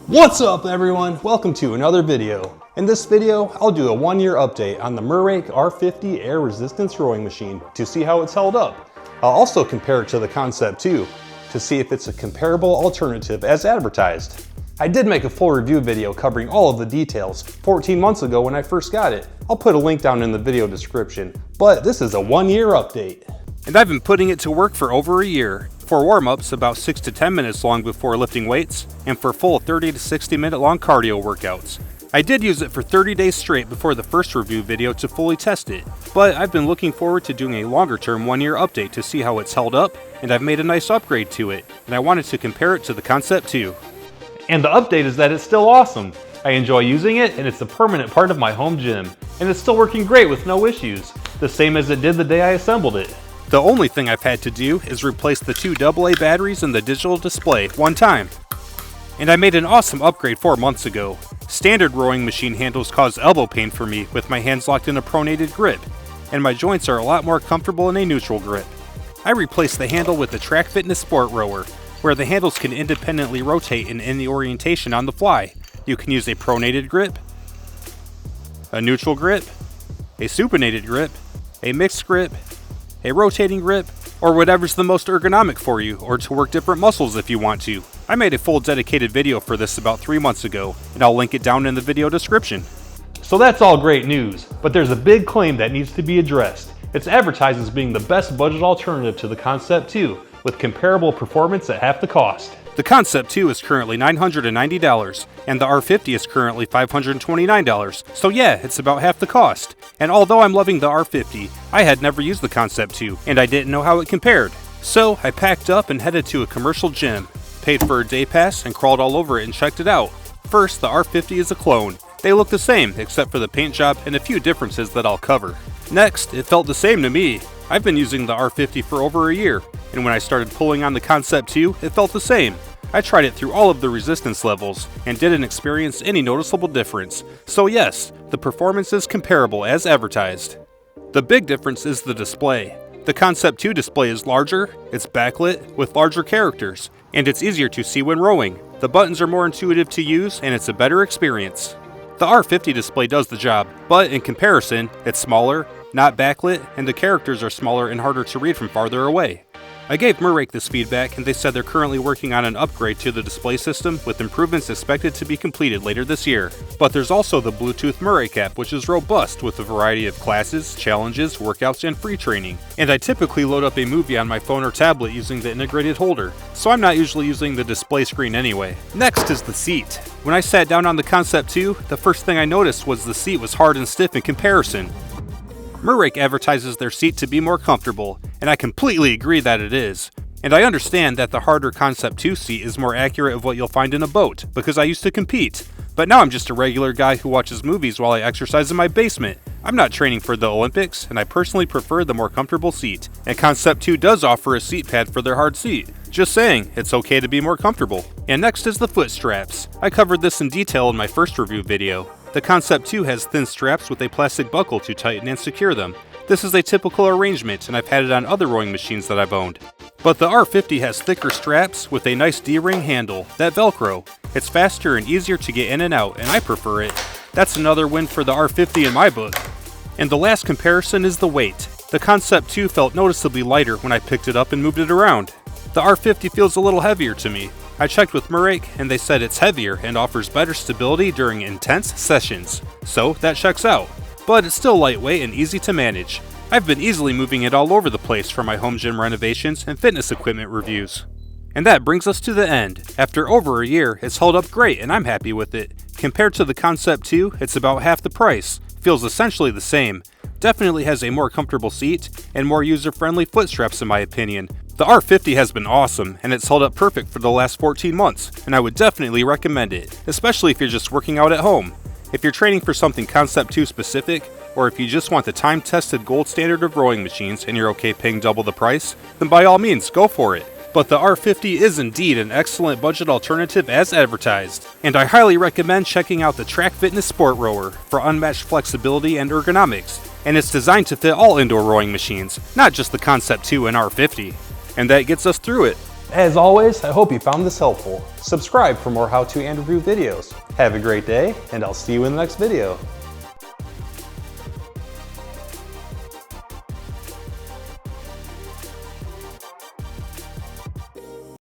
What's up everyone? Welcome to another video. In this video, I'll do a 1-year update on the MERACH R50 air resistance rowing machine to see how it's held up. I'll also compare it to the Concept 2 to see if it's a comparable alternative as advertised. I did make a full review video covering all of the details 14 months ago when I first got it. I'll put a link down in the video description, but this is a 1-year update. And I've been putting it to work for over a year. For warm-ups about 6 to 10 minutes long before lifting weights, and for full 30 to 60 minute long cardio workouts. I did use it for 30 days straight before the first review video to fully test it, but I've been looking forward to doing a longer term 1-year update to see how it's held up, and I've made a nice upgrade to it, and I wanted to compare it to the Concept 2. And the update is that it's still awesome. I enjoy using it, and it's a permanent part of my home gym. And it's still working great with no issues, the same as it did the day I assembled it. The only thing I've had to do is replace the 2 AA batteries in the digital display one time. And I made an awesome upgrade 4 months ago. Standard rowing machine handles cause elbow pain for me with my hands locked in a pronated grip, and my joints are a lot more comfortable in a neutral grip. I replaced the handle with the TrakFitness Sportrower, where the handles can independently rotate in any orientation on the fly. You can use a pronated grip, a neutral grip, a supinated grip, a mixed grip, a rotating grip, or whatever's the most ergonomic for you, or to work different muscles if you want to. I made a full dedicated video for this about 3 months ago, and I'll link it down in the video description. So that's all great news, but there's a big claim that needs to be addressed. It's advertised as being the best budget alternative to the Concept 2, with comparable performance at half the cost. The Concept 2 is currently $990, and the R50 is currently $529, so yeah, it's about half the cost. And although I'm loving the R50, I had never used the Concept 2, and I didn't know how it compared. So I packed up and headed to a commercial gym, paid for a day pass, and crawled all over it and checked it out. First, the R50 is a clone. They look the same, except for the paint job and a few differences that I'll cover. Next, it felt the same to me. I've been using the R50 for over a year, and when I started pulling on the Concept 2, it felt the same. I tried it through all of the resistance levels, and didn't experience any noticeable difference. So yes, the performance is comparable as advertised. The big difference is the display. The Concept 2 display is larger, it's backlit, with larger characters, and it's easier to see when rowing. The buttons are more intuitive to use, and it's a better experience. The R50 display does the job, but in comparison, it's smaller, not backlit, and the characters are smaller and harder to read from farther away. I gave MERACH this feedback, and they said they're currently working on an upgrade to the display system with improvements expected to be completed later this year. But there's also the Bluetooth MERACH app, which is robust with a variety of classes, challenges, workouts, and free training. And I typically load up a movie on my phone or tablet using the integrated holder, so I'm not usually using the display screen anyway. Next is the seat. When I sat down on the Concept 2, the first thing I noticed was the seat was hard and stiff in comparison. MERACH advertises their seat to be more comfortable, and I completely agree that it is. And I understand that the harder Concept 2 seat is more accurate of what you'll find in a boat, because I used to compete. But now I'm just a regular guy who watches movies while I exercise in my basement. I'm not training for the Olympics, and I personally prefer the more comfortable seat. And Concept 2 does offer a seat pad for their hard seat. Just saying, it's okay to be more comfortable. And next is the foot straps. I covered this in detail in my first review video. The Concept 2 has thin straps with a plastic buckle to tighten and secure them. This is a typical arrangement, and I've had it on other rowing machines that I've owned. But the R50 has thicker straps with a nice D-ring handle that Velcro. It's faster and easier to get in and out, and I prefer it. That's another win for the R50 in my book. And the last comparison is the weight. The Concept 2 felt noticeably lighter when I picked it up and moved it around. The R50 feels a little heavier to me. I checked with MERACH, and they said it's heavier and offers better stability during intense sessions. So that checks out. But it's still lightweight and easy to manage. I've been easily moving it all over the place for my home gym renovations and fitness equipment reviews. And that brings us to the end. After over a year, it's held up great and I'm happy with it. Compared to the Concept 2, it's about half the price. Feels essentially the same. Definitely has a more comfortable seat and more user-friendly foot straps in my opinion. The R50 has been awesome, and it's held up perfect for the last 14 months, and I would definitely recommend it, especially if you're just working out at home. If you're training for something Concept 2 specific, or if you just want the time-tested gold standard of rowing machines and you're okay paying double the price, then by all means, go for it. But the R50 is indeed an excellent budget alternative as advertised, and I highly recommend checking out the TrakFitness Sportrower for unmatched flexibility and ergonomics, and it's designed to fit all indoor rowing machines, not just the Concept 2 and R50. And that gets us through it. As always, I hope you found this helpful. Subscribe for more how-to and review videos. Have a great day, and I'll see you in the next video.